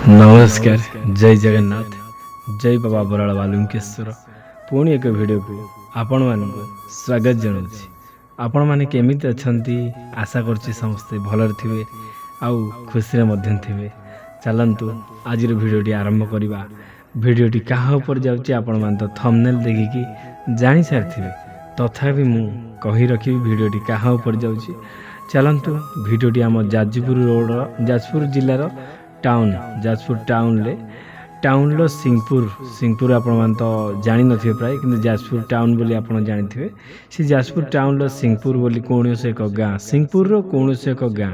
नमस्कार जय जगन्नाथ जय बाबा बराल बालुकेश्वर पुणी एक वीडियो को आपण मानक स्वागत जनाऊँगी। आपण मैंने केमिति अच्छी आशा करछि समस्ते भलरे थिबे आउ खुशी रे थिबे। चलंतु आज भिडियोटी आरंभ करवा। भिडियोटी क्या ऊपर जाउछि आपण मान तो थंबनेल देखिकी जानि सारिथिबे, तथापि मु कहि रखिबी भिडियोटी क्या ऊपर जाउछि। चलंतु भिडियोटी आम जाजपुर रोड जाजपुर जिल्लार टाउन जाजपुर टाउन लो सिंहपुर आपण मान तो जानि नथिबे प्राय, किंतु जाजपुर टाउन बोली आपण जानिथिबे। से जाजपुर टाउन लो सिंहपुर बोली कौनसे एक गाँ, सिंहपुर रो कौनसे एक गाँ,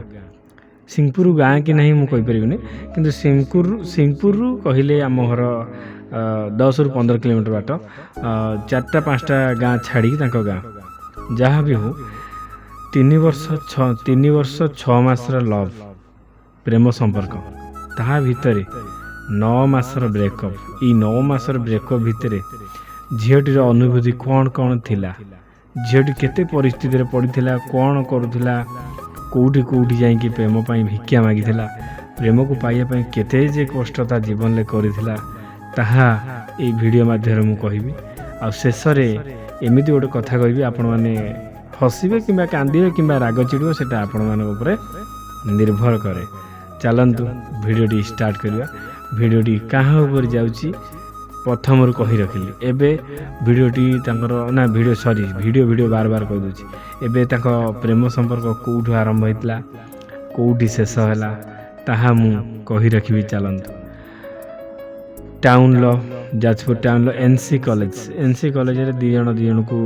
सिंहपुर गाँ कि नहीं मुझे कहीपरि, किंतु सिंहपुर कहले आम घर 10 ରୁ 15 किलोमीटर बाट 4टा-5टा गाँ छाड़ी गाँ जहाँ भी हो 3 वर्ष 6 मासर लव प्रेम संपर्क ता भितर 9 मासर ब्रेकअप। 9 मासर ब्रेकअप भितर झीटीर अनुभूति कौन कौन थिला, झीटी केते परिस्थिति रे पड़ीथिला, कौन करूथिला, कोठी कोठी जाइकी प्रेम पाई भिक्षा मागिथिला, प्रेम को पाइया पाई केते जे कष्टता जीवन ले करिथिला ताहा ए वीडियो माध्यम मु कहिबी। आ शेष रे एमिति गोटे कथा कहिबी, आपण माने हसिबे किंबा कांदिबे किंबा राग चिड़िबे सेटा आपण माने ऊपर निर्भर करे। चलंतु वीडियोटी स्टार्ट करिया। वीडियोटी कहाँ ऊपर जाउची प्रथम रू कहि रखिली। एबे वीडियोटी तांकर ना वीडियो बार बार कहि दोची। एबे तांको प्रेम संपर्क कोठु आरंभ होइतला कोठी शेष होला ताहा मु कहि रखिबी। चलंतु टाउन लो जाजपुर टाउन लो एनसी कॉलेज रे दी जण को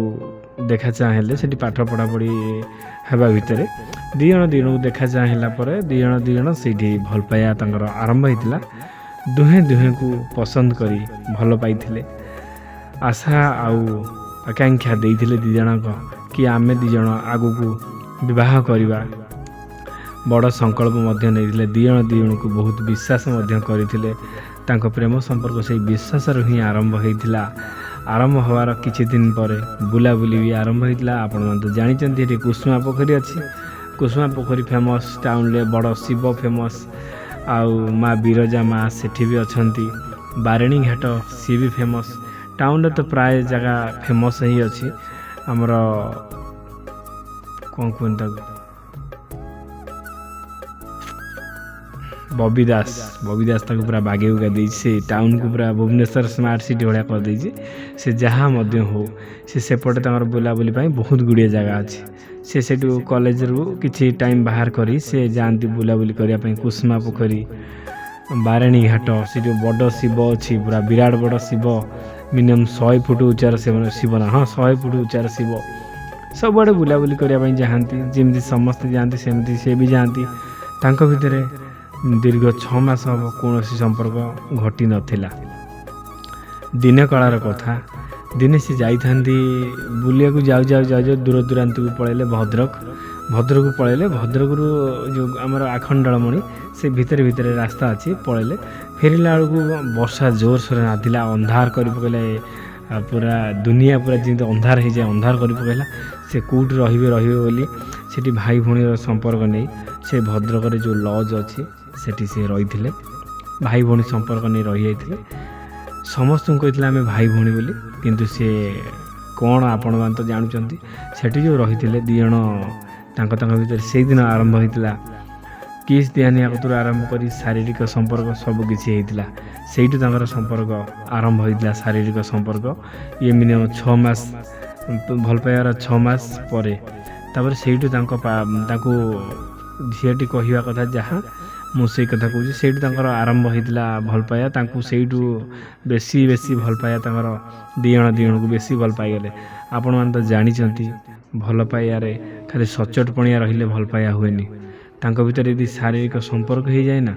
देखा चाहेले, सेठी पाठ पढ़ा पढ़ी हेबा भितर दी जण को देखा चाहेला परे दी जण सेठी भल पाया तांकर आरंभ होइतला। दुहे को पसंद करी भल पाइथिले, आशा आउ आकांक्षा देइथिले दी जण कि आमे दी जण आगु को विवाह करिबा। बड़ संकल्प मध्य नैथिले। दी जण को बहुत विश्वास मध्य करिथिले। तांको प्रेम संपर्क से विश्वास ही आरंभ होइथिला। आरंभ होवार किछि दिन परे बुलाबुली भी आरंभ होइथिला। आपण मन तो जानिचंती एठी कुसुमा पोखरी अछि। कुसुमा पोखरी फेमस, टाउन ले बड़ शिव फेमस, आउ माँ बिरजा माँ सेठी भी अछंती। बारेणी घाट सी भी फेमस। टाउन तो प्राय जगह फेमस ही अछि। हमर कौन बबी दास ताको पूरा बागे उगा दी से टाउन को पूरा भुवनेश्वर स्मार्ट सिटी भाया कर दी। से जहाँ मध्य हो से सेपटे तमर बुलाबुली बहुत गुड़िया जगह अच्छी। से सेठू कॉलेज रू किछि टाइम बाहर करी से जाती बुलाबुली करने कुसुमा पोखरी, बारेणी घाट, से जो बड़ शिव अच्छी पूरा विराट बड़ शिव, मिनिमम 100 फुट उच्चार शिव ना, हाँ 100 फुट उच्चार शिव। सबुआड़े बुलाबुली करने जाती, जमी समस्ते जाती सेमती से भी जाती। तांको भितरे दीर्घ 6 मास हम कौन संपर्क घटी नाला। दिन कालार कथा, दिने से जाइथांती बुलिया को जाऊ दूर दूरांत को पलैले भद्रक को पलैले। भद्रक जो आमर आखंडालमणि से भितर रास्ता अच्छी पलैले। फेरला बेलू वर्षा जोर सोर नाथिला, अंधार कर पकैला, पूरा दुनिया पूरा जमी अंधार हो जाए अंधार कर पकैला। से कौटी रहिबे बोली सेठी भाई भौणी संपर्क नहीं से भद्रक जो लज अच्छी सेठी से रही भाई भौणी संपर्क नहीं रही जाइए। समस्त कहते आम भाई भौणी बोली, किंतु सी कौन आपण मान तो जानुचंती। सेठी जो रही दी जन भीतर से दिन आरंभ होता किस दिहानिया कतुर आरंभ कर शारीरिक संपर्क सबकि होता। से संपर्क आरंभ होता शारीरिक संपर्क। ये मिनिमम 6 मास भल पाइबार 6 मास पर से झीटी कहवा कथा जहाँ मुझे कथा कहूँ से आरंभ होता भल पाया। बेसी भल पाया दी जन को बेसी भल पाईगले। आपण मैंने तो जानी भल पाइबारे खाली सचोट पणिया रहिले भल पाया हुए। भीतर यदि शारीरिक संपर्क हो जाए ना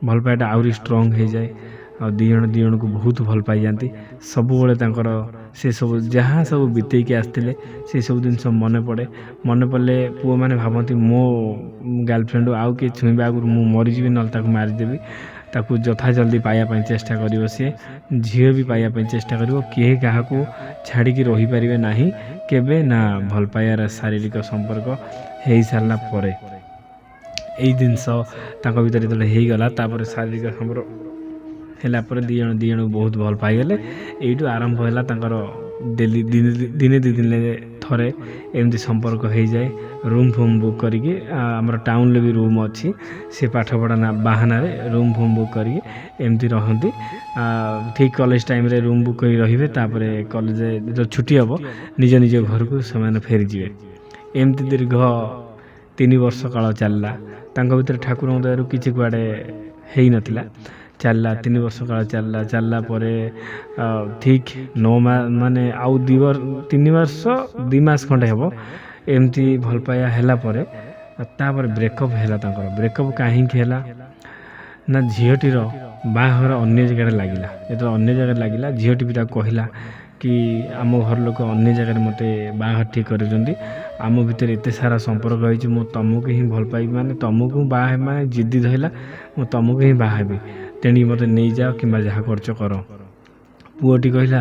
भल पाइटा आहरी स्ट्रंग हो जाए। आ दी जन को बहुत भल पाई जाती। सबुबले से सब जहाँ सब बीतेकी आसते से सब जिन मन पड़े पुआ मैंने भावती मो गर्लफ्रेंड आउ किए छुईबा आगुरी मु मरीजी ना मारिदेवी। ताकू जथा जल्दी पाइबा चेष्टा कर सी झी भी पाइबा चेष्टा कर किए क्या छाड़ी रही पारे ना केबे ना भल पाइबार शारीरिक संपर्क हो सारा ଏଇ ଜିନିଷ ତାଙ୍କ ଭିତରେ ଯେତେବେଳେ ହେଇଗଲା ତାପରେ ଶାରୀରିକ ସମ୍ପର୍କ ହେଲା ପରେ ଦୁଇ ଜଣକୁ ବହୁତ ଭଲ ପାଇଗଲେ। ଏଇଠୁ ଆରମ୍ଭ ହେଲା ତାଙ୍କର ଡେଲି ଦିନେ ଦୁଇ ଦିନରେ ଥରେ ଏମିତି ସମ୍ପର୍କ ହେଇଯାଏ। ରୁମ୍ ଫୁମ୍ ବୁକ୍ କରିକି ଆମର ଟାଉନରେ ବି ରୁମ୍ ଅଛି, ସେ ପାଠପଢ଼ା ବାହାନାରେ ରୁମ୍ ଫୁମ୍ ବୁକ୍ କରିକି ଏମିତି ରହନ୍ତି। ଠିକ୍ କଲେଜ ଟାଇମ୍ରେ ରୁମ୍ ବୁକ୍ କରି ରହିବେ, ତାପରେ କଲେଜ ଯେତେବେଳେ ଛୁଟି ହେବ ନିଜ ନିଜ ଘରକୁ ସେମାନେ ଫେରିଯିବେ। ଏମିତି ଦୀର୍ଘ 3 ବର୍ଷ କାଳ ଚାଲିଲା। ତାଙ୍କ ଭିତରେ ଠାକୁରଙ୍କ ଦୟାରୁ କିଛି କୁଆଡ଼େ ହେଇନଥିଲା। ଚାଲିଲା 3 ବର୍ଷ କାଳ ଚାଲିଲା ପରେ ଠିକ୍ 9 ମାସ ମାନେ ଆଉ 3 ବର୍ଷ 2 ମାସ ଖଣ୍ଡେ ହେବ ଏମିତି ଭଲ ପାଇବା ହେଲା ପରେ ତାପରେ ବ୍ରେକଅପ୍ ହେଲା ତାଙ୍କର। ବ୍ରେକଅପ୍ କାହିଁକି ହେଲା ନା ଝିଅଟିର ବାହାଘର ଅନ୍ୟ ଜାଗାରେ ଲାଗିଲା। ଯେତେବେଳେ ଅନ୍ୟ ଜାଗାରେ ଲାଗିଲା ଝିଅଟି ବି ତାକୁ କହିଲା କି ଆମ ଘର ଲୋକ ଅନ୍ୟ ଜାଗାରେ ମୋତେ ବାହାଘର ଠିକ୍ କରିଛନ୍ତି, ଆମ ଭିତରେ ଏତେ ସାରା ସମ୍ପର୍କ ହେଇଛି, ମୁଁ ତୁମକୁ ହିଁ ଭଲ ପାଇବି, ମାନେ ତୁମକୁ ବାହା ହେବି, ମାନେ ଜିଦି ଧଇଲା ମୁଁ ତୁମକୁ ହିଁ ବାହା ହେବି, ତେଣିକି ମୋତେ ନେଇଯାଅ କିମ୍ବା ଯାହା କରୁଛ କର। ପୁଅଟି କହିଲା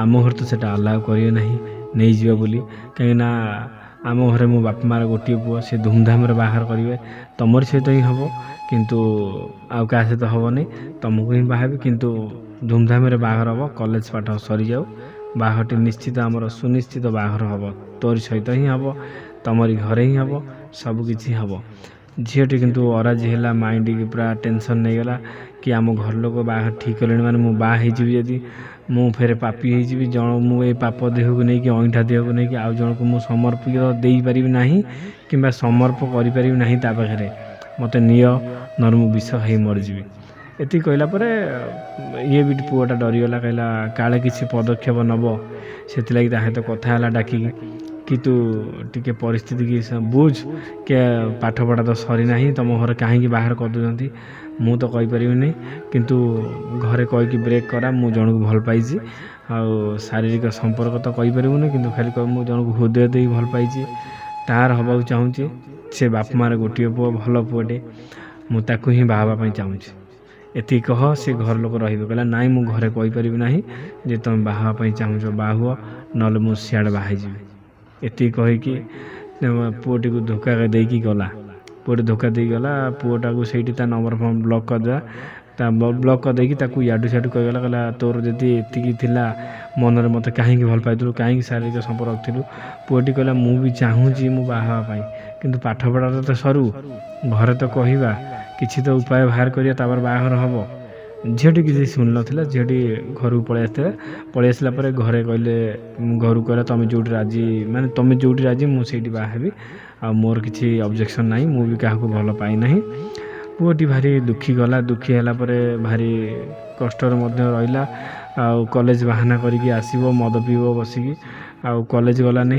ଆମ ଘରେ ତ ସେଇଟା ଆଲାଉ କରିବେ ନାହିଁ ନେଇଯିବ ବୋଲି, କାହିଁକିନା ଆମ ଘରେ ମୋ ବାପା ମାଆର ଗୋଟିଏ ପୁଅ, ସେ ଧୁମଧାମରେ ବାହାଘର କରିବେ, ତୁମର ସହିତ ହିଁ ହେବ କିନ୍ତୁ ଆଉ କାହା ସହିତ ହେବନି, ତୁମକୁ ହିଁ ବାହା ହେବି, କିନ୍ତୁ ଧୁମଧାମରେ ବାହାଘର ହେବ, କଲେଜ ପାଠ ସରିଯାଉ, ବାହାଘରଟି ନିଶ୍ଚିତ ଆମର ସୁନିଶ୍ଚିତ ବାହାଘର ହେବ, ତୋରି ସହିତ ହିଁ ହେବ, ତମରି ଘରେ ହିଁ ହେବ, ସବୁକିଛି ହେବ। ଝିଅଟି କିନ୍ତୁ ଅରାଜି ହେଲା, ମାଇଣ୍ଡକି ପୁରା ଟେନସନ୍ ନେଇଗଲା କି ଆମ ଘର ଲୋକ ବାହାଘର ଠିକ୍ କଲେଣି ମାନେ ମୁଁ ବାହା ହେଇଯିବି, ଯଦି ମୁଁ ଫେରେ ପାପି ହେଇଯିବି, ମୁଁ ଏ ପାପ ଦେହକୁ ନେଇକି ଅଇଁଠା ଦେହକୁ ନେଇକି ଆଉ ଜଣକୁ ମୁଁ ସମର୍ପିତ ଦେଇପାରିବି ନାହିଁ କିମ୍ବା ସମର୍ପ କରିପାରିବି ନାହିଁ ତା ପାଖରେ, ମୋତେ ନିଅ ନହେଲେ ମୁଁ ବିଷ ଖାଇ ମରିଯିବି। ଏତିକି କହିଲା ପରେ ଇଏ ବି ପୁଅଟା ଡରିଗଲା, କହିଲା କାଳେ କିଛି ପଦକ୍ଷେପ ନେବ, ସେଥିଲାଗି ତା ସହିତ କଥା ହେଲା ଡାକିକି କି ତୁ ଟିକେ ପରିସ୍ଥିତି କି ବୁଝ, କି ପାଠପଢ଼ା ତ ସରିନାହିଁ, ତୁମ ଘରେ କାହିଁକି ବାହାର କରିଦେଉଛନ୍ତି ମୁଁ ତ କହିପାରିବିନି, କିନ୍ତୁ ଘରେ କହିକି ବ୍ରେକ୍ କରା, ମୁଁ ଜଣକୁ ଭଲ ପାଇଛି, ଆଉ ଶାରୀରିକ ସମ୍ପର୍କ ତ କହିପାରିବୁନି କିନ୍ତୁ ଖାଲି କହ ମୁଁ ଜଣକୁ ହୃଦୟ ଦେଇ ଭଲ ପାଇଛି, ତାହାର ହେବାକୁ ଚାହୁଁଛି, ସେ ବାପା ମାଆର ଗୋଟିଏ ପୁଅ, ଭଲ ପୁଅଟେ, ମୁଁ ତାକୁ ହିଁ ବାହା ହେବା ପାଇଁ ଚାହୁଁଛି। ଏତିକି କହ, ସେ ଘର ଲୋକ ରହିବେ। କହିଲା ନାଇଁ ମୁଁ ଘରେ କହିପାରିବି ନାହିଁ ଯେ ତୁମେ ବାହା ହେବା ପାଇଁ ଚାହୁଁଛ, ବାହା ହୁଅ ନହେଲେ ମୁଁ ସିଆଡ଼େ ବାହା ହେଇଯିବି। ଏତିକି କହିକି ପୁଅଟିକୁ ଧୋକା ଦେଇକି ଗଲା। ପୁଅଟି ଧୋକା ଦେଇକି ଗଲା, ପୁଅଟାକୁ ସେଇଠି ତା ନମ୍ବର ଫମ୍ବର ବ୍ଲକ୍ କରିଦେଲା, ତା ବ୍ଲକ୍ କରିଦେଇକି ତାକୁ ଇଆଡ଼ୁ ସିଆଡ଼ୁ କହିଗଲା ତୋର ଯଦି ଏତିକି ଥିଲା ମନରେ ମୋତେ କାହିଁକି ଭଲ ପାଇଥିଲୁ, କାହିଁକି ଶାରୀରିକ ସମ୍ପର୍କ ରଖିଥିଲୁ। ପୁଅଟି କହିଲା ମୁଁ ବି ଚାହୁଁଛି ମୁଁ ବାହା ହେବା ପାଇଁ, କିନ୍ତୁ ପାଠପଢ଼ାଟା ତ ସରୁ, ଘରେ ତ କହିବା, କିଛି ତ ଉପାୟ ବାହାର କରିବା, ତାପରେ ବାହାଘର ହେବ। ଝିଅଟି କିଛି ଶୁଣିନଥିଲା, ଝିଅଟି ଘରକୁ ପଳେଇ ଆସିଲା ପରେ ଘରେ କହିଲେ, ଘରକୁ କହିଲା ତୁମେ ଯେଉଁଠି ରାଜି ମୁଁ ସେଇଠି ବାହା ହେବି, ଆଉ ମୋର କିଛି ଅବଜେକ୍ସନ୍ ନାହିଁ, ମୁଁ ବି କାହାକୁ ଭଲ ପାଇନାହିଁ। ପୁଅଟି ଭାରି ଦୁଃଖୀ ଗଲା, ଦୁଃଖୀ ହେଲା ପରେ ଭାରି କଷ୍ଟରେ ମଧ୍ୟ ରହିଲା। ଆଉ କଲେଜ ବାହାନା କରିକି ଆସିବ, ମଦ ପିଇବ ବସିକି, ଆଉ କଲେଜ ଗଲାନି,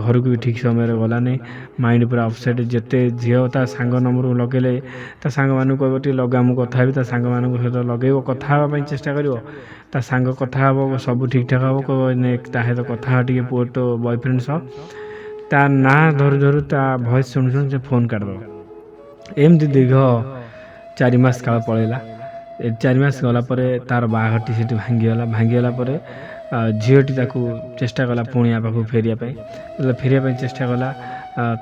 ଘରକୁ ବି ଠିକ୍ ସମୟରେ ଗଲାନି, ମାଇଣ୍ଡ ପୁରା ଅପସେଟ୍। ଯେତେ ଝିଅ ତା ସାଙ୍ଗ ନମ୍ବରକୁ ଲଗେଇଲେ ତା ସାଙ୍ଗମାନଙ୍କୁ କହିବ ଟିକେ ଲଗା ମୁଁ କଥା ହେବି, ତା ସାଙ୍ଗମାନଙ୍କ ସହିତ ଲଗେଇବ, କଥା ହେବା ପାଇଁ ଚେଷ୍ଟା କରିବ, ତା ସାଙ୍ଗ କଥା ହେବ, ସବୁ ଠିକ୍ଠାକ୍ ହେବ, କହିବ ତା ସହିତ କଥା ହେବା ଟିକେ, ପୁଅ ତ ବୟଫ୍ରେଣ୍ଡ ସହ, ତା ନାଁ ଧରୁ ତା ଭଏସ୍ ଶୁଣୁ ସେ ଫୋନ୍ କାଟିଦେବ। ଏମିତି ଦୀର୍ଘ 4 ମାସ କାଳ ପଳେଇଲା। 4 ମାସ ଗଲା ପରେ ତା'ର ବାହାଘରଟି ସେଠି ଭାଙ୍ଗିଗଲା ପରେ ଝିଅଟି ତାକୁ ଚେଷ୍ଟା କଲା ପୁଣି ଆ ପାଖକୁ ଫେରିବା ପାଇଁ ଚେଷ୍ଟା କଲା।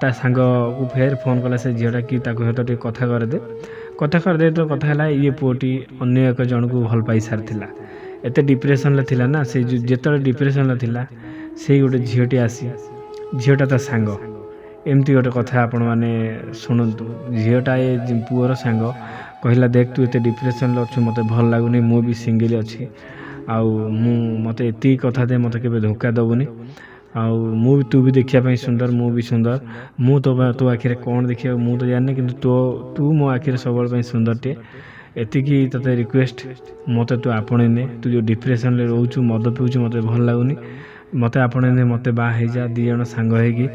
ତା ସାଙ୍ଗକୁ ଫେର ଫୋନ୍ କଲା ସେ ଝିଅଟା କି ତାକୁ ସହିତ ଟିକେ କଥା କରିଦେ ତ କଥା ହେଲା। ଇଏ ପୁଅଟି ଅନ୍ୟ ଏକ ଜଣକୁ ଭଲ ପାଇ ସାରିଥିଲା, ଏତେ ଡିପ୍ରେସନ୍ରେ ଥିଲା ନା, ସେ ଯେତେବେଳେ ଡିପ୍ରେସନ୍ରେ ଥିଲା ସେଇ ଗୋଟେ ଝିଅଟା ତା ସାଙ୍ଗ। ଏମିତି ଗୋଟେ କଥା ଆପଣମାନେ ଶୁଣନ୍ତୁ। ଝିଅଟା ଏ ପୁଅର ସାଙ୍ଗ କହିଲା ଦେଖ ତୁ ଏତେ ଡିପ୍ରେସନ୍ରେ ଅଛୁ, ମୋତେ ଭଲ ଲାଗୁନି, ମୁଁ ବି ସିଙ୍ଗିଲ୍ ଅଛି, ଆଉ ମୋତେ ଏତିକି କଥା ଦେ, ମୋତେ କେବେ ଧୋକା ଦେବୁନି, ଆଉ ତୁ ବି ଦେଖିବା ପାଇଁ ସୁନ୍ଦର, ମୁଁ ବି ସୁନ୍ଦର, ମୁଁ ତୋ ଆଖିରେ କ'ଣ ଦେଖିବାକୁ ମୁଁ ତ ଜାଣିନି, କିନ୍ତୁ ତୁ ମୋ ଆଖିରେ ସବୁବେଳେ ପାଇଁ ସୁନ୍ଦରଟିଏ, ଏତିକି ତୋତେ ରିକ୍ୱେଷ୍ଟ, ମୋତେ ତୁ ଆପଣେଇ ନେ, ତୁ ଯେଉଁ ଡିପ୍ରେସନ୍ରେ ରହୁଛୁ, ମଦ ପିଉଛୁ, ମୋତେ ଭଲ ଲାଗୁନି, ମୋତେ ଆପଣେଇ ନେ, ମୋତେ ବାହା ହେଇଯା, 2 ଜଣ ସାଙ୍ଗ ହେଇକି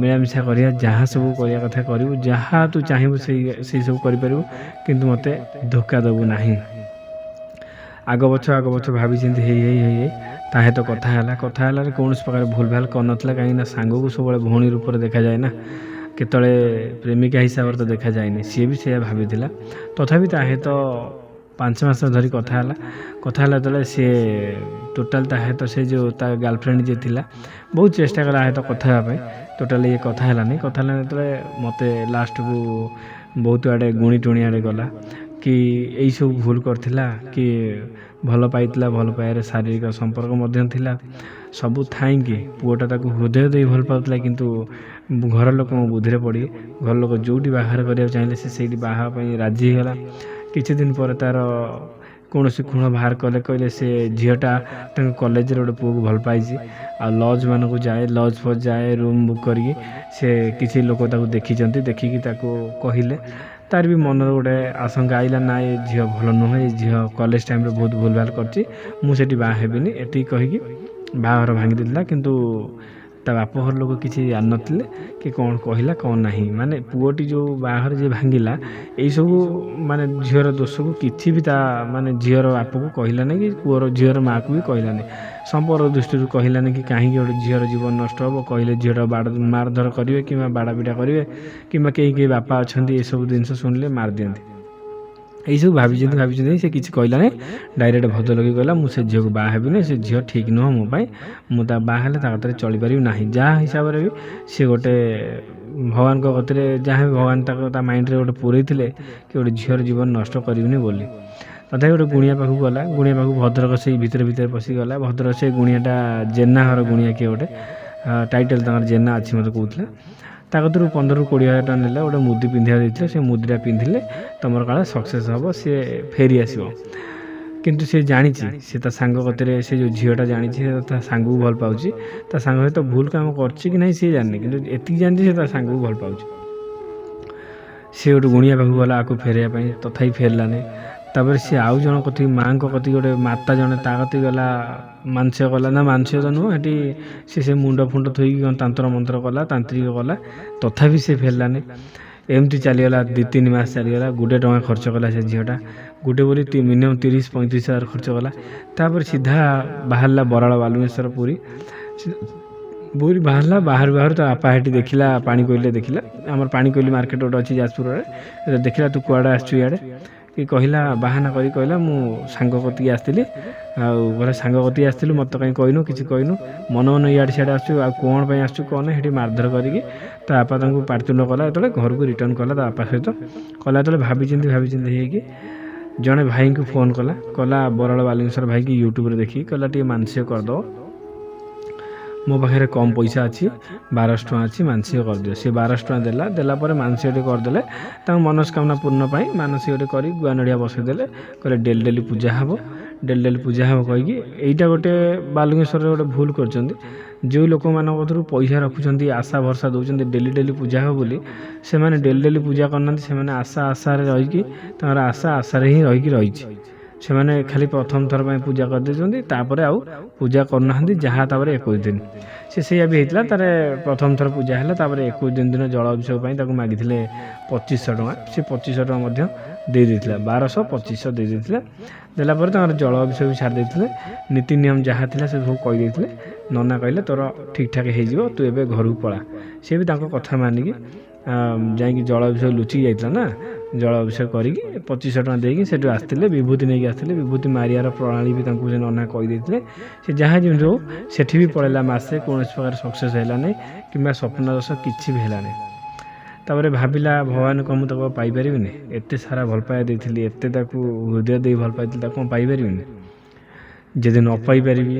ମିଳାମିଶା କରିବା, ଯାହା ସବୁ କରିବା କଥା କରିବୁ, ଯାହା ତୁ ଚାହିଁବୁ ସେଇ ସବୁ କରିପାରିବୁ, କିନ୍ତୁ ମୋତେ ଧୋକା ଦେବୁ ନାହିଁ। ଆଗ ପଛ ଭାବିଚିନ୍ତି ହେଇ ତା ସହିତ କଥା ହେଲାରେ କୌଣସି ପ୍ରକାର ଭୁଲ ଭାଲ କରିନଥିଲା, କାହିଁକିନା ସାଙ୍ଗକୁ ସବୁବେଳେ ଭଉଣୀ ରୂପରେ ଦେଖାଯାଏ ନା, କେତେବେଳେ ପ୍ରେମିକା ହିସାବରେ ତ ଦେଖାଯାଏନି, ସିଏ ବି ସେଇଆ ଭାବିଥିଲା। ତଥାପି ତା ସହିତ 5 ମାସ ଧରି କଥା ହେଲା ଯେତେବେଳେ ସିଏ ଟୋଟାଲ୍ ତା ସହିତ ସେ ଯେଉଁ ତା ଗାର୍ଲଫ୍ରେଣ୍ଡ ଯିଏ ଥିଲା ବହୁତ ଚେଷ୍ଟା କଲା ତା ସହିତ କଥା ହେବା ପାଇଁ, ତ ଟୋଟାଲି ଇଏ କଥା ହେଲାନି ଯେତେବେଳେ ମୋତେ ଲାଷ୍ଟକୁ ବହୁତ ଆଡ଼େ ଗୁଣି ଟୁଣି ଆଡ଼େ ଗଲା କି ଏଇସବୁ ଭୁଲ କରିଥିଲା କି ଭଲ ପାଇଥିଲା, ଭଲ ପାଇବାରେ ଶାରୀରିକ ସମ୍ପର୍କ ମଧ୍ୟ ଥିଲା, ସବୁ ଥାଇକି ପୁଅଟା ତାକୁ ହୃଦୟ ଦେଇ ଭଲ ପାଉଥିଲା, କିନ୍ତୁ ଘର ଲୋକଙ୍କ ବୁଦ୍ଧିରେ ପଡ଼ି ଘର ଲୋକ ଯେଉଁଠି ବାହାଘର କରିବାକୁ ଚାହିଁଲେ ସେ ସେଇଠି ବାହା ପାଇଁ ରାଜି ହେଇଗଲା। କିଛି ଦିନ ପରେ ତା'ର କୌଣସି ଖୁଣ ବାହାର କଲେ, କହିଲେ ସେ ଝିଅଟା ତାଙ୍କ କଲେଜରେ ଗୋଟେ ପୁଅକୁ ଭଲ ପାଇଛି, ଆଉ ଲଜ୍ ମାନଙ୍କୁ ଯାଏ, ଲଜ୍ ଫଜ୍ ଯାଏ ରୁମ୍ ବୁକ୍ କରିକି, ସେ କିଛି ଲୋକ ତାକୁ ଦେଖିଛନ୍ତି, ଦେଖିକି ତାକୁ କହିଲେ, ତାର ବି ମନରେ ଗୋଟେ ଆଶଙ୍କା ଆଇଲା, ନା ଏ ଝିଅ ଭଲ ନୁହେଁ, ଏ ଝିଅ କଲେଜ ଟାଇମ୍ରେ ବହୁତ ଭୁଲ ଭାଲ କରିଛି, ମୁଁ ସେଠି ବାହା ହେବିନି, ଏତିକି କହିକି ବାହାଘର ଭାଙ୍ଗି ଦେଇଥିଲା। କିନ୍ତୁ ତା ବାପ ଘର ଲୋକ କିଛି ଜାଣିନଥିଲେ କି କ'ଣ କହିଲା କ'ଣ ନାହିଁ, ମାନେ ପୁଅଟି ଯେଉଁ ବାହାଘର ଯିଏ ଭାଙ୍ଗିଲା ଏଇସବୁ ମାନେ ଝିଅର ଦୋଷକୁ କିଛି ବି ତା ମାନେ ଝିଅର ବାପକୁ କହିଲାନି କି ପୁଅର ଝିଅର ମାଆକୁ ବି କହିଲାନି, ସମ୍ପର୍କ ଦୃଷ୍ଟିରୁ କହିଲାନି କି କାହିଁକି ଗୋଟେ ଝିଅର ଜୀବନ ନଷ୍ଟ ହେବ। କହିଲେ ଝିଅଟା ମାରଧର କରିବେ କିମ୍ବା ବାଡ଼ାପିଟା କରିବେ, କିମ୍ବା କେହି ବାପା ଅଛନ୍ତି ଏସବୁ ଜିନିଷ ଶୁଣିଲେ ମାରିଦିଅନ୍ତି। এইসବୁ ଭାବିଛନ୍ତି ସେ କିଛି କହିଲାନି, ଡାଇରେକ୍ଟ ଭଦ୍ରଲୋକି କହିଲା ମୁଁ ସେ ଝିଅକୁ ବାହା ହେବିନି, ସେ ଝିଅ ଠିକ୍ ନୁହଁ ମୋ ପାଇଁ, ମୁଁ ତା ବାହା ହେଲେ ତା କତିରେ ଚଳିପାରିବି ନାହିଁ। ଯାହା ହିସାବରେ ବି ସେ ଗୋଟେ ଭଗବାନଙ୍କ କତିରେ ଯାହା ବି ଭଗବାନ ତା ମାଇଣ୍ଡରେ ଗୋଟେ ପୁରେଇଥିଲେ କି ଗୋଟେ ଝିଅର ଜୀବନ ନଷ୍ଟ କରିବିନି ବୋଲି। ତଥାପି ଗୋଟେ ଗୁଣିଆ ପାଖକୁ ଗଲା, ଗୁଣିଆ ପାଖକୁ ଭଦ୍ରକ ସେଇ ଭିତରେ ପଶିଗଲା। ଭଦ୍ରକ ସେ ଗୁଣିଆଟା ଜେନା ଘର ଗୁଣିଆ କିଏ ଗୋଟେ, ଟାଇଟେଲ୍ ତାଙ୍କର ଜେନା ଅଛି ମୋତେ କହୁଥିଲା। ତା କତିରୁ 15-20 ହଜାର ଟଙ୍କା ନେଲା, ଗୋଟେ ମୁଦି ପିନ୍ଧିବାକୁ ଦେଇଥିଲେ, ସେ ମୁଦିଟା ପିନ୍ଧିଲେ ତୁମର କାଳେ ସକ୍ସେସ୍ ହେବ, ସିଏ ଫେରି ଆସିବ। କିନ୍ତୁ ସେ ଜାଣିଛି, ସେ ତା ସାଙ୍ଗ କତିରେ, ସେ ଯେଉଁ ଝିଅଟା ଜାଣିଛି ସେ ତା ସାଙ୍ଗକୁ ଭଲ ପାଉଛି, ତା ସାଙ୍ଗ ସହିତ ଭୁଲ କାମ କରିଛି କି ନାହିଁ ସିଏ ଜାଣିନି, କିନ୍ତୁ ଏତିକି ଜାଣିଛି ସେ ତା ସାଙ୍ଗକୁ ଭଲ ପାଉଛି। ସେ ଗୋଟେ ଗୁଣିଆ ପାଖକୁ ଗଲା ଆକୁ ଫେରାଇବା ପାଇଁ, ତଥାପି ଫେରିଲାନି। ତାପରେ ସିଏ ଆଉ ଜଣ କତିକି, ମାଆଙ୍କ କତିକି, ଗୋଟେ ମାତା ଜଣେ ତା କତିକି ଗଲା, ମାନସିକ କଲା, ନା ମାନସିକ ତ ନୁହଁ, ସେଠି ସେ ମୁଣ୍ଡ ଫୁଣ୍ଡ ଥୋଇକି କ'ଣ ତନ୍ତ୍ର ମନ୍ତ୍ର କଲା, ତାନ୍ତ୍ରିକ କଲା, ତଥାପି ସେ ଫେରିଲାନି। ଏମିତି ଚାଲିଗଲା 2-3 ମାସ ଚାଲିଗଲା। 1 ଟଙ୍କା ଖର୍ଚ୍ଚ କଲା ସେ ଝିଅଟା, ଗୋଟେ ବୋଲି ମିନିମମ୍ 30-35 ହଜାର ଖର୍ଚ୍ଚ କଲା। ତାପରେ ସିଧା ବାହାରିଲା ବରାଳ ବାଲୁଙ୍ଗେଶ୍ୱର ପୁରୀ ବାହାରିଲା। ବାହାରୁ ତା ବାପା ହେଠି ଦେଖିଲା, ପାଣିକୋଇଲିରେ ଦେଖିଲା, ଆମର ପାଣିକୋଇଲି ମାର୍କେଟ ଗୋଟେ ଅଛି ଯାଜପୁରରେ, ଦେଖିଲା ତୁ କୁଆଡ଼େ ଆସିଛୁ ଇଆଡ଼େ, କି କହିଲା, ବାହାନା କରି କହିଲା ମୁଁ ସାଙ୍ଗ କତିକି ଆସିଥିଲି। ଆଉ କହିଲା ସାଙ୍ଗ କତିକି ଆସିଥିଲୁ, ମୋତେ କାହିଁ କହିନୁ, କିଛି କହିନୁ, ମନ ଇଆଡ଼େ ସିଆଡ଼େ ଆସୁଛୁ, ଆଉ କ'ଣ ପାଇଁ ଆସୁଛୁ କ'ଣ ନାହିଁ। ସେଠି ମାରଧର କରିକି ତା ବାପା ତାଙ୍କୁ ପାଟିତୁଣ୍ଡ କଲା। ଯେତେବେଳେ ଘରକୁ ରିଟର୍ଣ୍ଣ କଲା ତା ବାପା ସହିତ କଲା, ଯେତେବେଳେ ଭାବିଚିନ୍ତି ହେଇକି ଜଣେ ଭାଇଙ୍କୁ ଫୋନ୍ କଲା ବରାଳ ବାଲୁଙ୍ଗେଶ୍ୱର ଭାଇକି, ୟୁଟ୍ୟୁବରେ ଦେଖିକି କହିଲା ଟିକେ ମାନସିକ କରିଦେବ, ମୋ ପାଖରେ କମ୍ ପଇସା ଅଛି, 1200 ଟଙ୍କା ଅଛି, ମାନସିକ କରିଦିଅ। ସେ 1200 ଟଙ୍କା ଦେଲା ପରେ ମାନସିକଟି କରିଦେଲେ, ତାଙ୍କ ମନସ୍କାମନା ପୂର୍ଣ୍ଣ ପାଇଁ ମାନସିକଟି କରି ଗୁଆ ନଡ଼ିଆ ବସେଇଦେଲେ, କହିଲେ ଡେଲି ପୂଜା ହେବ, ଡେଲି ପୂଜା ହେବ କହିକି। ଏଇଟା ଗୋଟେ ବାଲୁଙ୍ଗେଶ୍ୱରରେ ଗୋଟେ ଭୁଲ କରିଛନ୍ତି, ଯେଉଁ ଲୋକମାନଙ୍କ କତିରୁ ପଇସା ରଖୁଛନ୍ତି, ଆଶା ଭରସା ଦେଉଛନ୍ତି ଡେଲି ପୂଜା ହେବ ବୋଲି, ସେମାନେ ଡେଲି ପୂଜା କରୁନାହାନ୍ତି, ସେମାନେ ଆଶାରେ ରହିକି, ତାଙ୍କର ଆଶାରେ ହିଁ ରହିଛି। ସେମାନେ ଖାଲି ପ୍ରଥମ ଥର ପାଇଁ ପୂଜା କରିଦେଇଛନ୍ତି, ତାପରେ ଆଉ ପୂଜା କରୁନାହାନ୍ତି, ଯାହା ତାପରେ 21 ଦିନ ସେଇଆ ବି ହେଇଥିଲା। ତାର ପ୍ରଥମ ଥର ପୂଜା ହେଲା, ତାପରେ 21 ଦିନ ଜଳ ଅଭିଷେକ ପାଇଁ ତାକୁ ମାଗିଥିଲେ 2500 ଟଙ୍କା, ସେ 2500 ଟଙ୍କା ମଧ୍ୟ ଦେଇଥିଲା, 1200-2500 ଦେଇଥିଲା। ଦେଲା ପରେ ତାଙ୍କର ଜଳ ଅଭିଷେକ ବି ଛାଡ଼ି ଦେଇଥିଲେ, ନୀତି ନିୟମ ଯାହା ଥିଲା ସେ ସବୁ କହିଦେଇଥିଲେ। ନନା କହିଲେ ତୋର ଠିକ୍ଠାକ୍ ହେଇଯିବ, ତୁ ଏବେ ଘରକୁ ପଳା। ସେ ବି ତାଙ୍କ କଥା ମାନିକି ଯାଇକି ଜଳ ଅଭିଷେକ ଲୁଚିକି ଯାଇଥିଲା ନା, ଜଳ ଅଭିଷେକ କରିକି 2500 ଟଙ୍କା ଦେଇକି ସେଠୁ ଆସିଥିଲେ, ବିଭୂତି ନେଇକି ଆସିଥିଲେ। ବିଭୂତି ମାରିବାର ପ୍ରଣାଳୀ ବି ତାଙ୍କୁ ସେ ନନା କହିଦେଇଥିଲେ। ସେ ଯାହା ଯେମିତି ହଉ ସେଠି ବି ପଳେଇଲା ମାସେ, କୌଣସି ପ୍ରକାର ସକ୍ସେସ୍ ହେଲାନି, କିମ୍ବା ସ୍ୱପ୍ନ ଦୋଷ କିଛି ବି ହେଲାନି। ତାପରେ ଭାବିଲା, ଭଗବାନ କ'ଣ ମୁଁ ତାକୁ ପାଇପାରିବିନି, ଏତେ ସାରା ଭଲ ପାଇବା ଦେଇଥିଲି, ଏତେ ତାକୁ ହୃଦୟ ଦେଇ ଭଲ ପାଇଥିଲି, ତାକୁ କ'ଣ ପାଇପାରିବିନି? ଯଦି ନ ପାଇପାରିବି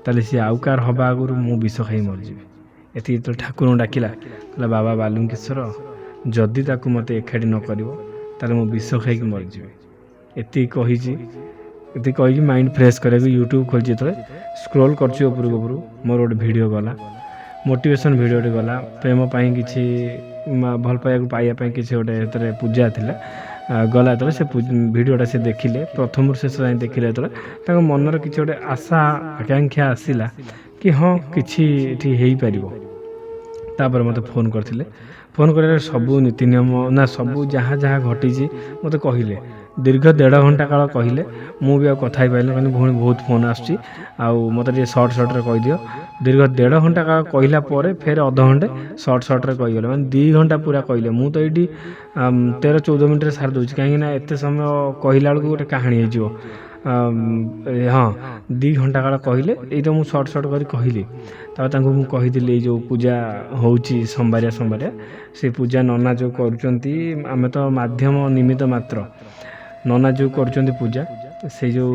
ତାହେଲେ ସିଏ ଆଉ କାହାର ହେବା ଆଗରୁ ମୁଁ ବିଷ ଖାଇ ମରିଯିବି। ଏତିକି ଯେତେବେଳେ ଠାକୁରଙ୍କୁ ଡାକିଲା, କହିଲା ବାବା ବାଲୁଙ୍ଗେଶ୍ୱର, ଯଦି ତାକୁ ମୋତେ ଏକାଠି ନ କରିବ ତାହେଲେ ମୁଁ ବିଷ ଖାଇକି ମରିଯିବି। ଏତିକି କହିକି ମାଇଣ୍ଡ ଫ୍ରେଶ୍ କରିବାକୁ ୟୁଟ୍ୟୁବ୍ ଖୋଲିଛି। ଯେତେବେଳେ ସ୍କ୍ରୋଲ୍ କରୁଛି ଉପରକୁ ମୋର ଗୋଟେ ଭିଡ଼ିଓ ଗଲା, ମୋଟିଭେସନ୍ ଭିଡ଼ିଓଟେ ଗଲା, ପ୍ରେମ ପାଇଁ କିଛି, ଭଲ ପାଇବା ପାଇଁ କିଛି ଗୋଟେ ସେଥିରେ ପୂଜା ଥିଲା, ଗଲା। ଯେତେବେଳେ ସେ ଭିଡ଼ିଓଟା ସେ ଦେଖିଲେ, ପ୍ରଥମରୁ ଶେଷ ଯାଏଁ ଦେଖିଲେ, ଯେତେବେଳେ ତାଙ୍କ ମନରେ କିଛି ଗୋଟେ ଆଶା ଆକାଂକ୍ଷା ଆସିଲା କି ହଁ କିଛି ଏଠି ହେଇପାରିବ। ତାପରେ ମୋତେ ଫୋନ୍ କରିଥିଲେ, ଫୋନ୍ କରିବାରେ ସବୁ ନୀତି ନିୟମ, ନା ସବୁ ଯାହା ଘଟିଛି ମୋତେ କହିଲେ। ଦୀର୍ଘ 1.5 ଘଣ୍ଟା କାଳ କହିଲେ, ମୁଁ ବି ଆଉ କଥା ହେଇପାରିଲି, କିନ୍ତୁ ଭଉଣୀ ବହୁତ ଫୋନ୍ ଆସୁଛି, ଆଉ ମୋତେ ଟିକେ ସର୍ଟରେ କହିଦିଅ। ଦୀର୍ଘ 1.5 ଘଣ୍ଟା କାଳ କହିଲା ପରେ ଫେର ଅଧଘଣ୍ଟେ ସର୍ଟରେ କହିଗଲେ, ମାନେ 2 ଘଣ୍ଟା ପୁରା କହିଲେ। ମୁଁ ତ ଏଇଠି 13-14 ମିନିଟ୍ରେ ସାରି ଦେଉଛି, କାହିଁକିନା ଏତେ ସମୟ କହିଲା ବେଳକୁ ଗୋଟେ କାହାଣୀ ହେଇଯିବ। ହଁ, 2 ଘଣ୍ଟା କାଳ କହିଲେ। ଏଇଟା ମୁଁ ସର୍ଟ କରି କହିଲି। ତାପରେ ତାଙ୍କୁ ମୁଁ କହିଥିଲି ଏଇ ଯେଉଁ ପୂଜା ହେଉଛି ସୋମବାରିଆ ସେ ପୂଜା ନନା ଯେଉଁ କରୁଛନ୍ତି, ଆମେ ତ ମାଧ୍ୟମ ନିମିତ୍ତ ମାତ୍ର। ନନା ଯେଉଁ କରୁଛନ୍ତି ପୂଜା, ସେଇ ଯେଉଁ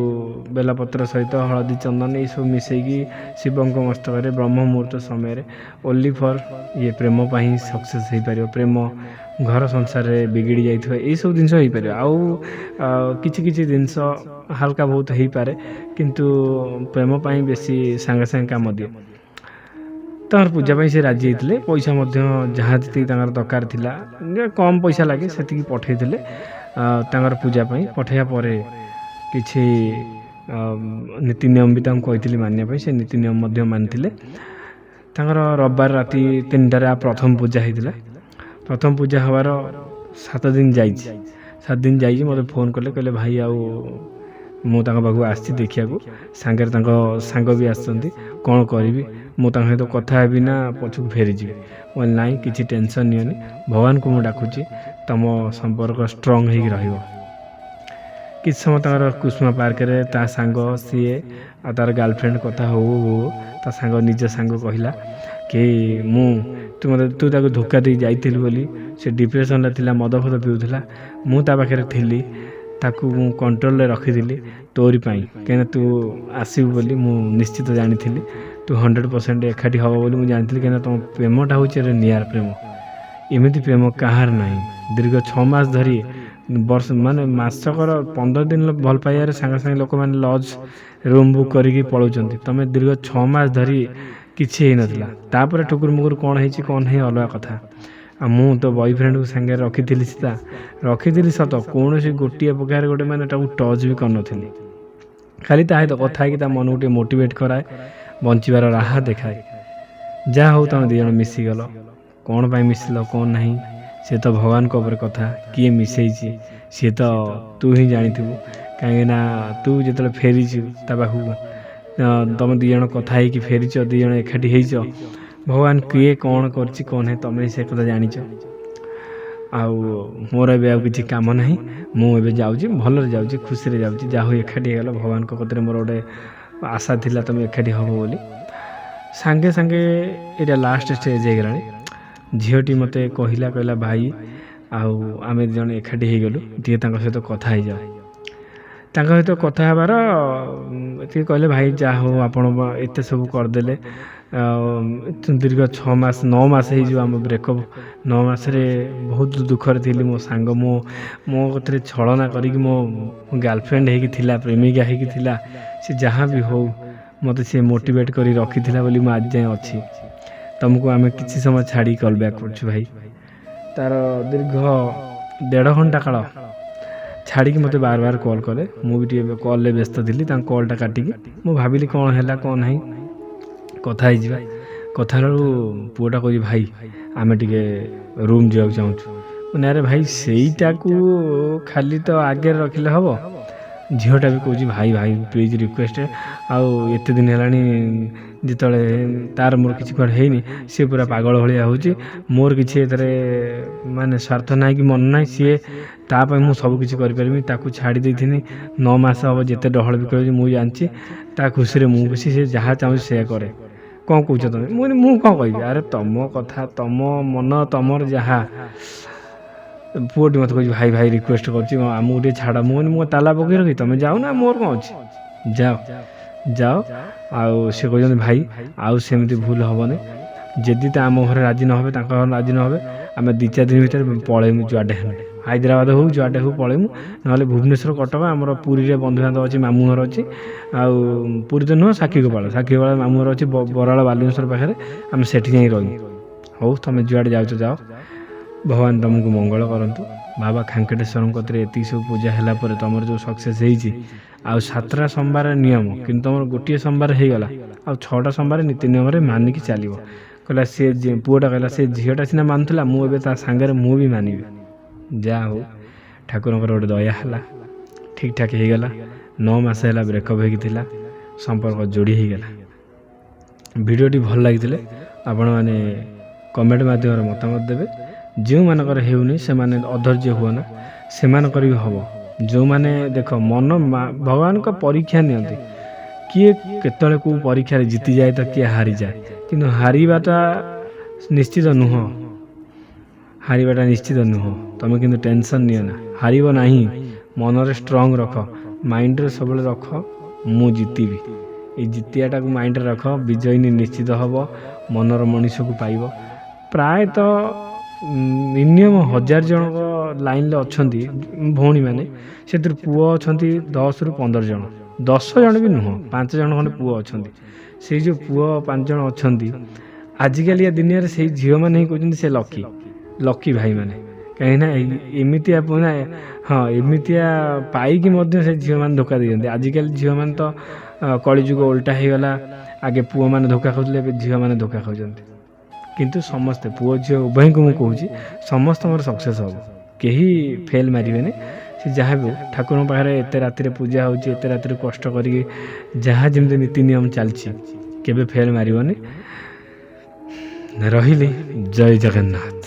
ବେଲପତ୍ର ସହିତ ହଳଦୀ ଚନ୍ଦନ ଏଇସବୁ ମିଶାଇକି ଶିବଙ୍କ ମସ୍ତକରେ ବ୍ରହ୍ମ ମୁହୂର୍ତ୍ତ ସମୟରେ ଓନ୍ଲି ଫର୍ ପ୍ରେମ ପାଇଁ ସକ୍ସେସ୍ ହେଇପାରିବ। ପ୍ରେମ ଘର ସଂସାରରେ ବିଗିଡ଼ି ଯାଇଥିବା ଏଇସବୁ ଜିନିଷ ହେଇପାରିବ। ଆଉ କିଛି ଜିନିଷ ହାଲକା ବହୁତ ହେଇପାରେ, କିନ୍ତୁ ପ୍ରେମ ପାଇଁ ବେଶୀ ସାଙ୍ଗେ କାମ ଦିଏ। ତାଙ୍କର ପୂଜା ପାଇଁ ସେ ରାଜି ହେଇଥିଲେ। ପଇସା ମଧ୍ୟ ଯାହା ଯେତିକି ତାଙ୍କର ଦରକାର ଥିଲା, କମ୍ ପଇସା ଲାଗେ ସେତିକି ପଠାଇଥିଲେ ତାଙ୍କର ପୂଜା ପାଇଁ। ପଠାଇବା ପରେ କିଛି ନୀତି ନିୟମ ବି ତାଙ୍କୁ କହିଥିଲି ମାନିବା ପାଇଁ। ସେ ନୀତି ନିୟମ ମଧ୍ୟ ମାନିଥିଲେ। ତାଙ୍କର ରବିବାର ରାତି 3ଟାରେ ପ୍ରଥମ ପୂଜା ହେଇଥିଲା। ପ୍ରଥମ ପୂଜା ହେବାର 7 ଦିନ ଯାଇଛି। ମୋତେ ଫୋନ୍ କଲେ, କହିଲେ ଭାଇ ଆଉ ମୁଁ ତାଙ୍କ ପାଖକୁ ଆସିଛି ଦେଖିବାକୁ, ସାଙ୍ଗରେ ତାଙ୍କ ସାଙ୍ଗ ବି ଆସିଛନ୍ତି, କ'ଣ କରିବି? ମୁଁ ତାଙ୍କ ସହିତ କଥା ହେବି ନା ପଛକୁ ଫେରିଯିବି? ମୁଁ ନାଇଁ, କିଛି ଟେନସନ୍ ନିଅନି, ଭଗବାନଙ୍କୁ ମୁଁ ଡାକୁଛି ତମ ସମ୍ପର୍କ ଷ୍ଟ୍ରଙ୍ଗ ହେଇକି ରହିବ। କିଛି ସମୟ ତାଙ୍କର କୁସୁମା ପାର୍କରେ ତା ସାଙ୍ଗ ସିଏ ଆଉ ତାର ଗାର୍ଲଫ୍ରେଣ୍ଡ କଥା ହଉ ତା ସାଙ୍ଗ ନିଜ ସାଙ୍ଗ କହିଲା କି ତୁ ତାକୁ ଧୋକା ଦେଇ ଯାଇଥିଲି ବୋଲି, ସେ ଡିପ୍ରେସନ୍ରେ ଥିଲା, ମଦ ଫଦ ପିଉଥିଲା, ମୁଁ ତା ପାଖରେ ଥିଲି, ତାକୁ ମୁଁ କଣ୍ଟ୍ରୋଲରେ ରଖିଥିଲି ତୋରି ପାଇଁ। କାହିଁକିନା ତୁ ଆସିବୁ ବୋଲି ମୁଁ ନିଶ୍ଚିତ ଜାଣିଥିଲି, ତୁ 100% ଏକାଠି ହେବ ବୋଲି ମୁଁ ଜାଣିଥିଲି। କାହିଁକିନା ତୁମ ପ୍ରେମଟା ହେଉଛି ନିଆରା ପ୍ରେମ। ଏମିତି ପ୍ରେମ କାହାର ନାହିଁ। ଦୀର୍ଘ 6 ମାସ ଧରି ବର୍ଷ ମାନେ ମାସକର 15 ଦିନ ଭଲ ପାଇବାରେ ସାଙ୍ଗେ ଲୋକମାନେ ଲଜ୍ ରୁମ୍ ବୁକ୍ କରିକି ପଳାଉଛନ୍ତି। ତୁମେ ଦୀର୍ଘ 6 ମାସ ଧରି କିଛି ହେଇନଥିଲା। ତାପରେ ଠୁକୁର ମୁକୁର କ'ଣ ହେଇଛି କ'ଣ ନାହିଁ ଅଲଗା କଥା। ଆଉ ମୁଁ ତ ବୟଫ୍ରେଣ୍ଡକୁ ସାଙ୍ଗରେ ରଖିଥିଲି ସତ, କୌଣସି ଗୋଟିଏ ପ୍ରକାର ତାକୁ ଟଚ୍ ବି କରିନଥିଲି। ଖାଲି ତା ସହିତ କଥା ହେଇକି ତା ମନକୁ ଟିକେ ମୋଟିଭେଟ୍ କରାଏ, ବଞ୍ଚିବାର ରାହା ଦେଖାଏ। ଯାହା ହଉ ତୁମେ 2 ଜଣ ମିଶିଗଲ। କ'ଣ ପାଇଁ ମିଶିଲ କ'ଣ ନାହିଁ ସେ ତ ଭଗବାନଙ୍କ ଉପରେ କଥା। କିଏ ମିଶେଇଛି ସିଏ ତ ତୁ ହିଁ ଜାଣିଥିବୁ। କାହିଁକିନା ତୁ ଯେତେବେଳେ ଫେରିଛୁ ତା ପାଖକୁ, ତୁମେ 2 ଜଣ କଥା ହେଇକି ଫେରିଛ, 2 ଜଣ ଏକାଠି ହେଇଛ। ଭଗବାନ କିଏ କ'ଣ କରିଛି କ'ଣ ନାହିଁ ତୁମେ ସେ କଥା ଜାଣିଛ। ଆଉ ମୋର ଏବେ ଆଉ କିଛି କାମ ନାହିଁ, ମୁଁ ଏବେ ଯାଉଛି, ଭଲରେ ଯାଉଛି, ଖୁସିରେ ଯାଉଛି। ଯାହା ହଉ ଏକାଠି ହେଇଗଲ। ଭଗବାନଙ୍କ କତିରେ ମୋର ଗୋଟେ ଆଶା ଥିଲା ତୁମେ ଏକାଠି ହେବ ବୋଲି। ସାଙ୍ଗେ ଏଇଟା ଲାଷ୍ଟ ଷ୍ଟେଜ୍ ହେଇଗଲାଣି। ଝିଅଟି ମୋତେ କହିଲା ଭାଇ ଆଉ ଆମେ 2 ଜଣ ଏକାଠି ହେଇଗଲୁ, ଟିକେ ତାଙ୍କ ସହିତ କଥା ହେଇଯାଅ। ତାଙ୍କ ସହିତ କଥା ହେବାର ଟିକେ କହିଲେ ଭାଇ ଯାହା ହଉ ଆପଣ ଏତେ ସବୁ କରିଦେଲେ। ଦୀର୍ଘ 9 ମାସ ହେଇଯିବ ଆମ ବ୍ରେକଅପ୍। 9 ମାସରେ ବହୁତ ଦୁଃଖରେ ଥିଲି। ମୋ ସାଙ୍ଗ ମୋ କତିରେ ଛଳନା କରିକି ମୋ ଗାର୍ଲଫ୍ରେଣ୍ଡ ହେଇକି ଥିଲା, ପ୍ରେମିକା ହେଇକି ଥିଲା। ସେ ଯାହା ବି ହଉ ମୋତେ ସେ ମୋଟିଭେଟ୍ କରି ରଖିଥିଲା ବୋଲି ମୁଁ ଆଜି ଯାଏଁ ଅଛି। ତୁମକୁ ଆମେ କିଛି ସମୟ ଛାଡ଼ି କଲ୍ ବ୍ୟାକ୍ କରୁଛୁ ଭାଇ। ତା'ର ଦୀର୍ଘ 1.5 ଘଣ୍ଟା କାଳ ଛାଡ଼ିକି ମୋତେ ବାର କଲ୍ କଲେ। ମୁଁ ବି ଟିକେ କଲ୍ରେ ବ୍ୟସ୍ତ ଥିଲି। ତାଙ୍କ କଲ୍ଟା କାଟିକି ମୁଁ ଭାବିଲି କ'ଣ ହେଲା କ'ଣ ନାହିଁ, କଥା ହେଇଯିବା। କଥା ହେଲାରୁ ପୁଅଟା କହୁଛି ଭାଇ ଆମେ ଟିକେ ରୁମ୍ ଯିବାକୁ ଚାହୁଁଛୁ। ମାନେ ଆରେ ଭାଇ ସେଇଟାକୁ ଖାଲି ତ ଆଗରେ ରଖିଲେ ହେବ। ଝିଅଟା ବି କହୁଛି ଭାଇ ପ୍ଲିଜ୍ ରିକ୍ୱେଷ୍ଟ। ଆଉ ଏତେ ଦିନ ହେଲାଣି ଯେତେବେଳେ ତାର ମୋର କିଛି କୁଆଡ଼େ ହେଇନି, ସିଏ ପୁରା ପାଗଳ ଭଳିଆ ହେଉଛି। ମୋର କିଛି ଏଥିରେ ମାନେ ସ୍ୱାର୍ଥ ନାହିଁ କି ମନ ନାହିଁ। ସିଏ ତା ପାଇଁ ମୁଁ ସବୁ କିଛି କରିପାରିବି। ତାକୁ ଛାଡ଼ି ଦେଇଥିନି 9 ମାସ ହେବ, ଯେତେ ଡହଳ ବି କରୁଛି ମୁଁ ଜାଣିଛି। ତା ଖୁସିରେ ମୁଁ ଖୁସି, ସେ ଯାହା ଚାହୁଁଛି ସେୟା କରେ। କ'ଣ କହୁଛ ତୁମେ? ମୁଁ କ'ଣ କହିବି? ଆରେ ତୁମ କଥା, ତୁମ ମନ, ତୁମର ଯାହା। ପୁଅଟି ମୋତେ କହୁଛି ଭାଇ ରିକ୍ୱେଷ୍ଟ କରୁଛି ଆମକୁ ଟିକେ ଛାଡ଼। ମୁଁ ତାଲା ପକେଇ ରଖି ତୁମେ ଯାଅ ନା, ମୋର କ'ଣ ଅଛି, ଯାଅ। ଆଉ ସେ କହୁଛନ୍ତି ଭାଇ ଆଉ ସେମିତି ଭୁଲ ହେବନି। ଯଦି ତା ଆମ ଘରେ ରାଜି ନ ହେବେ, ତାଙ୍କ ଘରେ ରାଜି ନ ହେବେ, ଆମେ 2-4 ଦିନ ଭିତରେ ପଳେଇମୁ ଯୁଆଡ଼େ ହେଲେ, ହାଇଦ୍ରାବାଦ ହଉ ଯୁଆଡ଼େ ହଉ ପଳେଇମୁ। ନହେଲେ ଭୁବନେଶ୍ୱର, କଟକ, ଆମର ପୁରୀରେ ବନ୍ଧୁବାନ୍ଧବ ଅଛି, ମାମୁଁ ଘର ଅଛି। ଆଉ ପୁରୀ ତ ନୁହଁ, ସାକ୍ଷୀଗୋପାଳ ମାମୁଁ ଘର ଅଛି, ବରାଳ ବାଲୁଙ୍ଗେଶ୍ୱର ପାଖରେ। ଆମେ ସେଠି ଯାଇ ରହିମୁ। ହଉ ତୁମେ ଯୁଆଡ଼େ ଯାଉଛ ଯାଅ, ଭଗବାନ ତୁମକୁ ମଙ୍ଗଳ କରନ୍ତୁ। ବାବା ଖାଙ୍କେଟେଶ୍ୱରଙ୍କ କତିରେ ଏତିକି ସବୁ ପୂଜା ହେଲା ପରେ ତୁମର ଯେଉଁ ସକ୍ସେସ୍ ହେଇଛି, ଆଉ 7ଟା ସୋମବାର ନିୟମ, କିନ୍ତୁ ତୁମର ଗୋଟିଏ ସୋମବାର ହେଇଗଲା। ଆଉ 6ଟା ସୋମବାର ନୀତି ନିୟମରେ ମାନିକି ଚାଲିବ। କହିଲା ସେ ପୁଅଟା କହିଲା ସେ ଝିଅଟା ସିନା ମାନୁଥିଲା, ମୁଁ ଏବେ ତା ସାଙ୍ଗରେ ମୁଁ ବି ମାନିବି। ଯାହା ହଉ ଠାକୁରଙ୍କର ଗୋଟେ ଦୟା ହେଲା, ଠିକ୍ ଠାକ୍ ହେଇଗଲା। 9 ମାସ ହେଲା ବ୍ରେକଅପ୍ ହେଇକି ଥିଲା, ସମ୍ପର୍କ ଯୋଡ଼ି ହେଇଗଲା। ଭିଡ଼ିଓଟି ଭଲ ଲାଗିଥିଲେ ଆପଣମାନେ କମେଣ୍ଟ ମାଧ୍ୟମରେ ମତାମତ ଦେବେ। ଯେଉଁମାନଙ୍କର ହେଉନି ସେମାନେ ଅଧୈର୍ଯ୍ୟ ହୁଅ ନା, ସେମାନଙ୍କର ବି ହେବ। ଯେଉଁମାନେ ଦେଖ ଭଗବାନଙ୍କ ପରୀକ୍ଷା ନିଅନ୍ତି, କିଏ କେତେବେଳେ କେଉଁ ପରୀକ୍ଷାରେ ଜିତିଯାଏ ତ କିଏ ହାରିଯାଏ, କିନ୍ତୁ ହାରିବାଟା ନିଶ୍ଚିତ ନୁହଁ। ହାରିବାଟା ନିଶ୍ଚିତ ନୁହଁ। ତୁମେ କିନ୍ତୁ ଟେନସନ୍ ନିଅ ନା, ହାରିବ ନାହିଁ। ମନରେ ଷ୍ଟ୍ରଙ୍ଗ ରଖ, ମାଇଣ୍ଡରେ ସବୁବେଳେ ରଖ ମୁଁ ଜିତିବି। ଏଇ ଜିତିବାଟାକୁ ମାଇଣ୍ଡରେ ରଖ, ବିଜୟୀ ନିଶ୍ଚିତ ହେବ, ମନର ମଣିଷକୁ ପାଇବ। ପ୍ରାୟତଃ ମିନିମମ୍ 1000 ଜଣଙ୍କ ଲାଇନ୍ରେ ଅଛନ୍ତି ଭଉଣୀମାନେ, ସେଥିରୁ ପୁଅ ଅଛନ୍ତି 10ରୁ 15 ଜଣ, 10 ଜଣ ବି ନୁହଁ, 5 ଜଣ ଖଣ୍ଡେ ପୁଅ ଅଛନ୍ତି। ସେଇ ଯେଉଁ ପୁଅ 5 ଜଣ ଅଛନ୍ତି, ଆଜିକାଲିଆ ଦୁନିଆରେ ସେଇ ଝିଅମାନେ ହିଁ କହୁଛନ୍ତି ସେ ଲକି ଭାଇମାନେ। କାହିଁକିନା ଏମିତିଆ ହଁ ଏମିତିଆ ପାଇକି ମଧ୍ୟ ସେ ଝିଅମାନେ ଧୋକା ଦେଇଛନ୍ତି। ଆଜିକାଲି ଝିଅମାନେ ତ କଳିଯୁଗ ଓଲଟା ହେଇଗଲା, ଆଗେ ପୁଅମାନେ ଧୋକା ଖାଉଥିଲେ, ଏବେ ଝିଅମାନେ ଧୋକା ଖାଉଛନ୍ତି। କିନ୍ତୁ ସମସ୍ତେ ପୁଅ ଝିଅ ଉଭୟଙ୍କୁ ମୁଁ କହୁଛି ସମସ୍ତଙ୍କର ସକ୍ସେସ୍ ହେବ, କେହି ଫେଲ୍ ମାରିବେନି। ସେ ଯାହା ବି ଠାକୁରଙ୍କ ପାଖରେ ଏତେ ରାତିରେ ପୂଜା ହେଉଛି, ଏତେ ରାତିରେ କଷ୍ଟ କରିକି ଯାହା ଯେମିତି ନୀତି ନିୟମ ଚାଲିଛି, କେବେ ଫେଲ୍ ମାରିବନି। ରହିଲି, ଜୟ ଜଗନ୍ନାଥ।